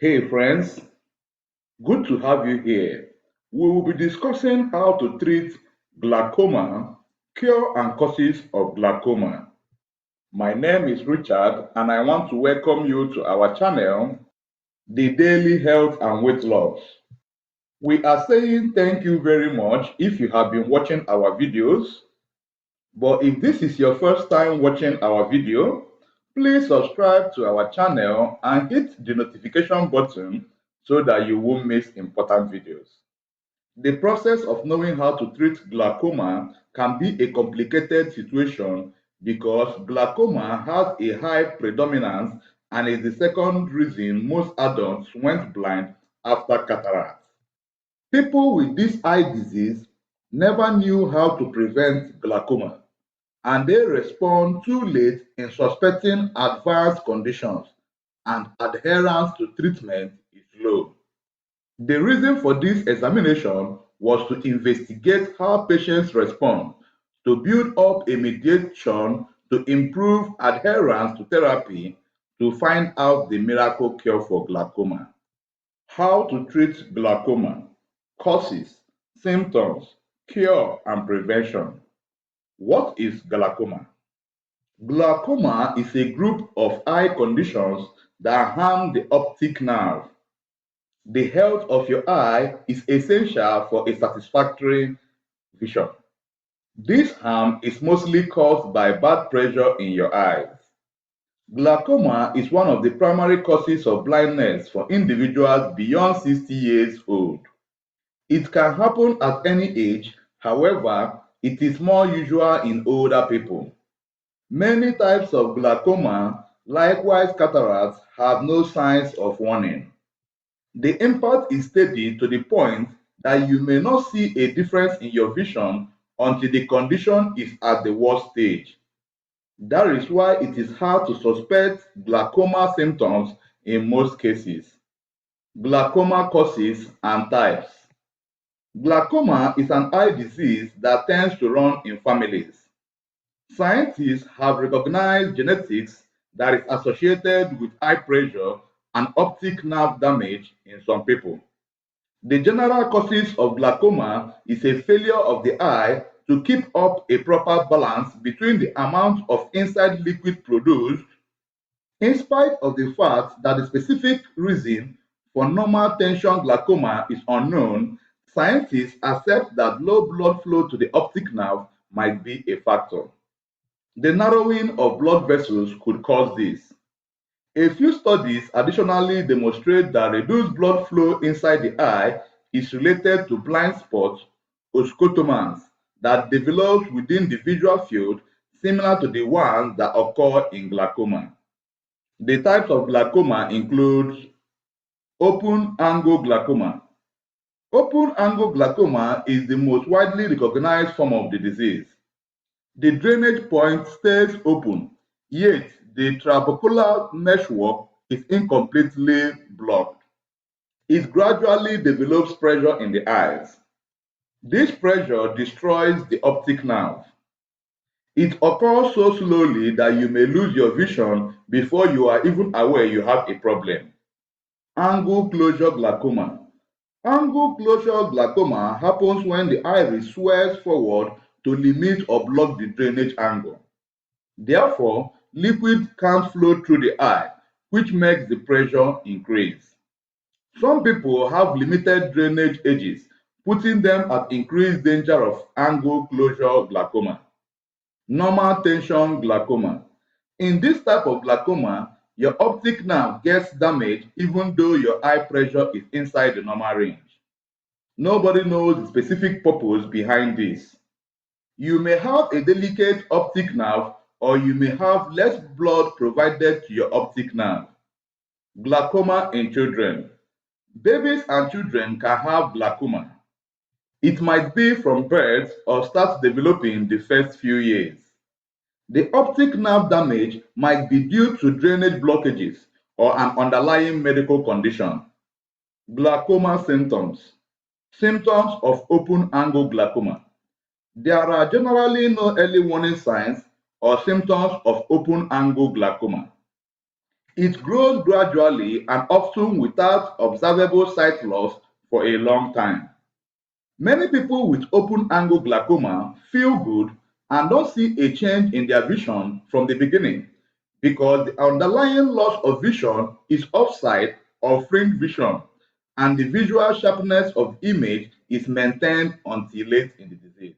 Hey friends, good to have you here. We will be discussing how to treat glaucoma, cure and causes of glaucoma. My name is Richard and I want to welcome you to our channel, The Daily Health and Weight Loss. We are saying thank you very much if you have been watching our videos, but if this is your first time watching our video, please subscribe to our channel and hit the notification button so that you won't miss important videos. The process of knowing how to treat glaucoma can be a complicated situation because glaucoma has a high predominance and is the second reason most adults went blind after cataract. People with this eye disease never knew how to prevent glaucoma, and they respond too late in suspecting advanced conditions, and adherence to treatment is low. The reason for this examination was to investigate how patients respond, to build up a mediation to improve adherence to therapy, to find out the miracle cure for glaucoma. How to treat glaucoma, causes, symptoms, cure, and prevention. What is glaucoma? Glaucoma is a group of eye conditions that harm the optic nerve. The health of your eye is essential for a satisfactory vision. This harm is mostly caused by bad pressure in your eyes. Glaucoma is one of the primary causes of blindness for individuals beyond 60 years old. It can happen at any age, however, it is more usual in older people. Many types of glaucoma, likewise cataracts, have no signs of warning. The impact is steady to the point that you may not see a difference in your vision until the condition is at the worst stage. That is why it is hard to suspect glaucoma symptoms in most cases. Glaucoma causes and types. Glaucoma is an eye disease that tends to run in families. Scientists have recognized genetics that is associated with eye pressure and optic nerve damage in some people. The general causes of glaucoma is a failure of the eye to keep up a proper balance between the amount of inside liquid produced. In spite of the fact that the specific reason for normal tension glaucoma is unknown, scientists accept that low blood flow to the optic nerve might be a factor. The narrowing of blood vessels could cause this. A few studies additionally demonstrate that reduced blood flow inside the eye is related to blind spots or scotomas that develops within the visual field similar to the ones that occur in glaucoma. The types of glaucoma include open angle glaucoma. Open angle glaucoma is the most widely recognized form of the disease. The drainage point stays open, yet the trabecular meshwork is incompletely blocked. It gradually develops pressure in the eyes. This pressure destroys the optic nerve. It occurs so slowly that you may lose your vision before you are even aware you have a problem. Angle closure glaucoma. Angle closure glaucoma happens when the iris swells forward to limit or block the drainage angle. Therefore, liquid can't flow through the eye, which makes the pressure increase. Some people have limited drainage edges, putting them at increased danger of angle closure glaucoma. Normal tension glaucoma. In this type of glaucoma, your optic nerve gets damaged even though your eye pressure is inside the normal range. Nobody knows the specific purpose behind this. You may have a delicate optic nerve or you may have less blood provided to your optic nerve. Glaucoma in children. Babies and children can have glaucoma. It might be from birth or start developing the first few years. The optic nerve damage might be due to drainage blockages or an underlying medical condition. Glaucoma symptoms. Symptoms of open angle glaucoma. There are generally no early warning signs or symptoms of open angle glaucoma. It grows gradually and often without observable sight loss for a long time. Many people with open-angle glaucoma feel good and don't see a change in their vision from the beginning because the underlying loss of vision is offside or fringe vision, and the visual sharpness of image is maintained until late in the disease.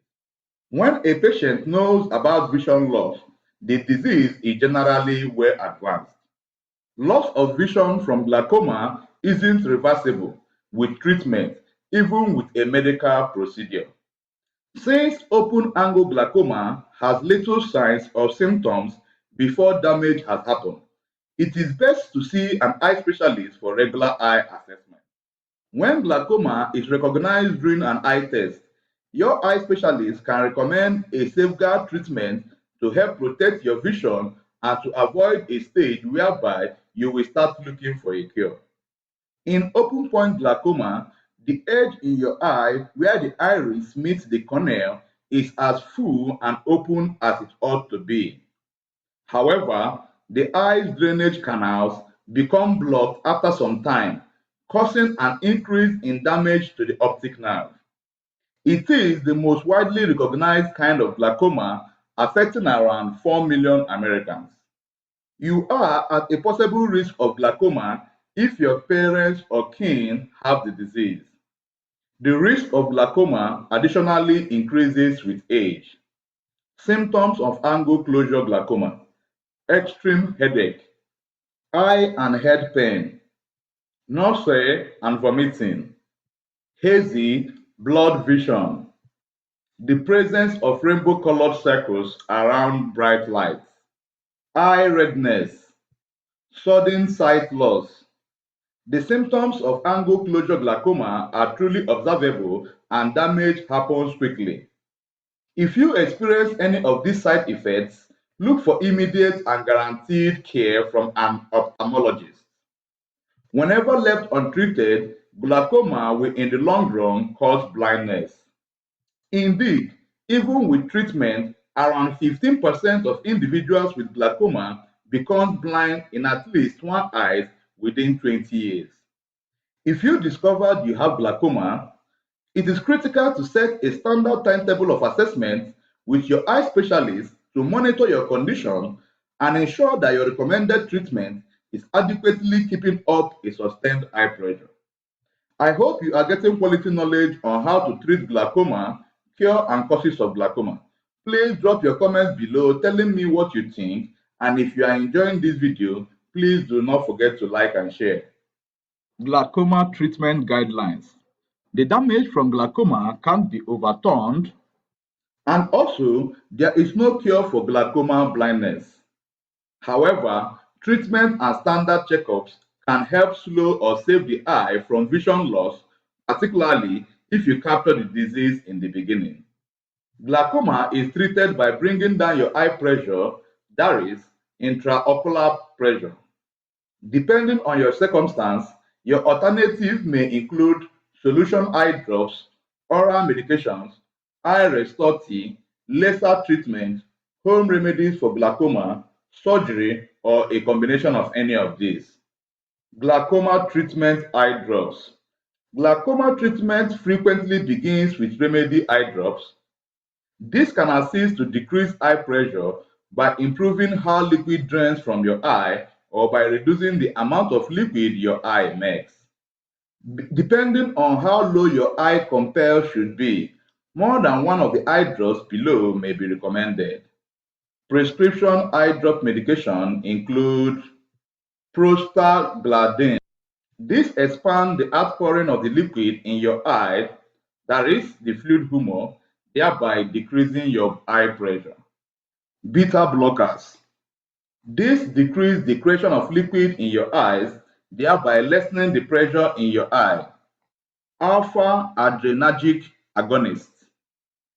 When a patient knows about vision loss, the disease is generally well advanced. Loss of vision from glaucoma isn't reversible with treatment, even with a medical procedure. Since open-angle glaucoma has little signs or symptoms before damage has happened, it is best to see an eye specialist for regular eye assessment. When glaucoma is recognized during an eye test, your eye specialist can recommend a safeguard treatment to help protect your vision and to avoid a stage whereby you will start looking for a cure. In open point glaucoma, the edge in your eye where the iris meets the cornea is as full and open as it ought to be. However, the eye's drainage canals become blocked after some time, causing an increase in damage to the optic nerve. It is the most widely recognized kind of glaucoma, affecting around 4 million Americans. You are at a possible risk of glaucoma if your parents or kin have the disease. The risk of glaucoma additionally increases with age. Symptoms of angle closure glaucoma: extreme headache, eye and head pain, nausea and vomiting, hazy, blurred vision, the presence of rainbow-colored circles around bright lights, eye redness, sudden sight loss. The symptoms of angle closure glaucoma are truly observable and damage happens quickly. If you experience any of these side effects, look for immediate and guaranteed care from an ophthalmologist. Whenever left untreated, glaucoma will in the long run cause blindness. Indeed, even with treatment, around 15% of individuals with glaucoma become blind in at least one eye within 20 years. If you discovered you have glaucoma, it is critical to set a standard timetable of assessment with your eye specialist to monitor your condition and ensure that your recommended treatment is adequately keeping up a sustained eye pressure. I hope you are getting quality knowledge on how to treat glaucoma, cure and causes of glaucoma. Please drop your comments below telling me what you think, and if you are enjoying this video, please do not forget to like and share. Glaucoma treatment guidelines. The damage from glaucoma can't be overturned, and also there is no cure for glaucoma blindness. However, treatment and standard checkups can help slow or save the eye from vision loss, particularly if you capture the disease in the beginning. Glaucoma is treated by bringing down your eye pressure, that is, intraocular pressure. Depending on your circumstance, your alternative may include solution eye drops, oral medications, eye restorative, laser treatment, home remedies for glaucoma, surgery, or a combination of any of these. Glaucoma treatment eye drops. Glaucoma treatment frequently begins with remedy eye drops. This can assist to decrease eye pressure by improving how liquid drains from your eye or by reducing the amount of liquid your eye makes. Depending on how low your eye compare should be, more than one of the eye drops below may be recommended. Prescription eye drop medication include prostaglandin. This expands the outpouring of the liquid in your eye, that is, the fluid humor, thereby decreasing your eye pressure. Beta blockers. This decreases the creation of liquid in your eyes, thereby lessening the pressure in your eye. Alpha adrenergic agonists.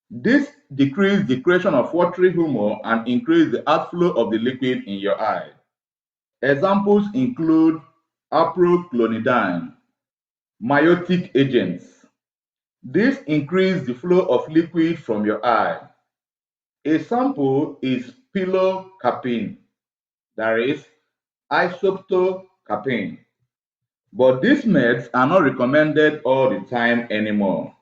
This decreases the creation of watery humor and increases the outflow of the liquid in your eye. Examples include aproclonidine, miotic agents. This increases the flow of liquid from your eye. A sample is pilocarpine, that is, isoptocapine. But these meds are not recommended all the time anymore.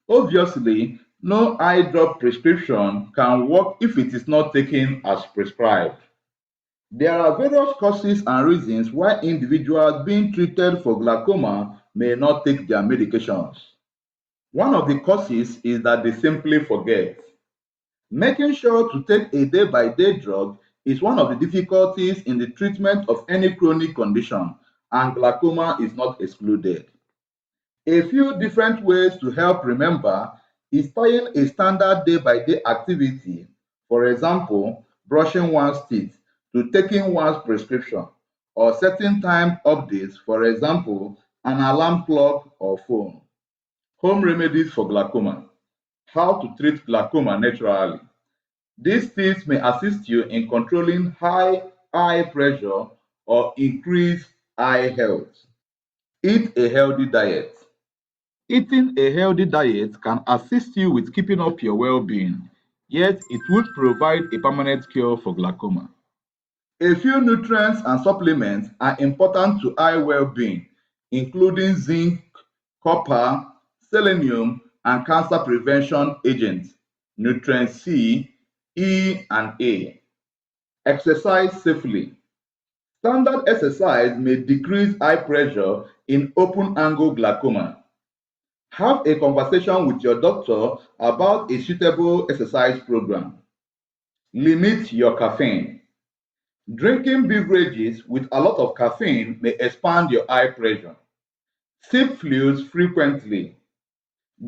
Obviously, no eye drop prescription can work if it is not taken as prescribed. There are various causes and reasons why individuals being treated for glaucoma may not take their medications. One of the causes is that they simply forget. Making sure to take a day-by-day drug is one of the difficulties in the treatment of any chronic condition, and glaucoma is not excluded. A few different ways to help remember is tying a standard day-by-day activity, for example, brushing one's teeth, to taking one's prescription, or setting time updates, for example, an alarm clock or phone. Home remedies for glaucoma. How to treat glaucoma naturally. These tips may assist you in controlling high eye pressure or increase eye health. Eat a healthy diet. Eating a healthy diet can assist you with keeping up your well-being, yet it would provide a permanent cure for glaucoma. A few nutrients and supplements are important to eye well-being, including zinc, copper, selenium, and cancer prevention agents, nutrients C, E, and A. Exercise safely. Standard exercise may decrease eye pressure in open-angle glaucoma. Have a conversation with your doctor about a suitable exercise program. Limit your caffeine. Drinking beverages with a lot of caffeine may expand your eye pressure. Sip fluids frequently.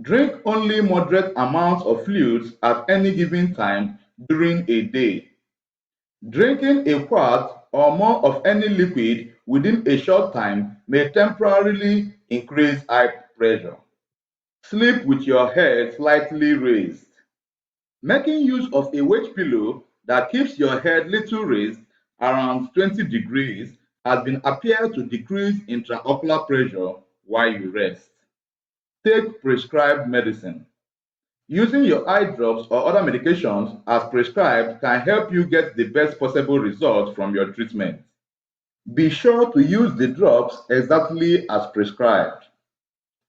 Drink only moderate amounts of fluids at any given time during a day. Drinking a quart or more of any liquid within a short time may temporarily increase eye pressure. Sleep with your head slightly raised. Making use of a weight pillow that keeps your head little raised around 20 degrees has been appeared to decrease intraocular pressure while you rest. Take prescribed medicine. Using your eye drops or other medications as prescribed can help you get the best possible results from your treatment. Be sure to use the drops exactly as prescribed.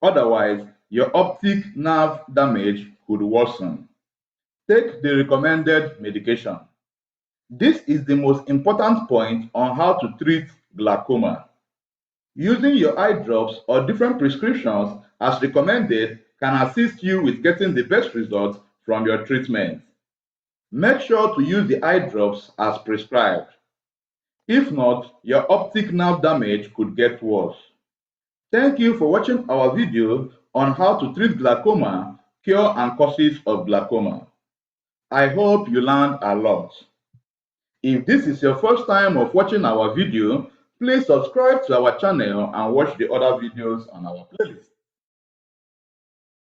Otherwise, your optic nerve damage could worsen. Take the recommended medication. This is the most important point on how to treat glaucoma. Using your eye drops or different prescriptions as recommended can assist you with getting the best results from your treatment. Make sure to use the eye drops as prescribed. If not, your optic nerve damage could get worse. Thank you for watching our video on how to treat glaucoma, cure and causes of glaucoma. I hope you learned a lot. If this is your first time of watching our video, please subscribe to our channel and watch the other videos on our playlist.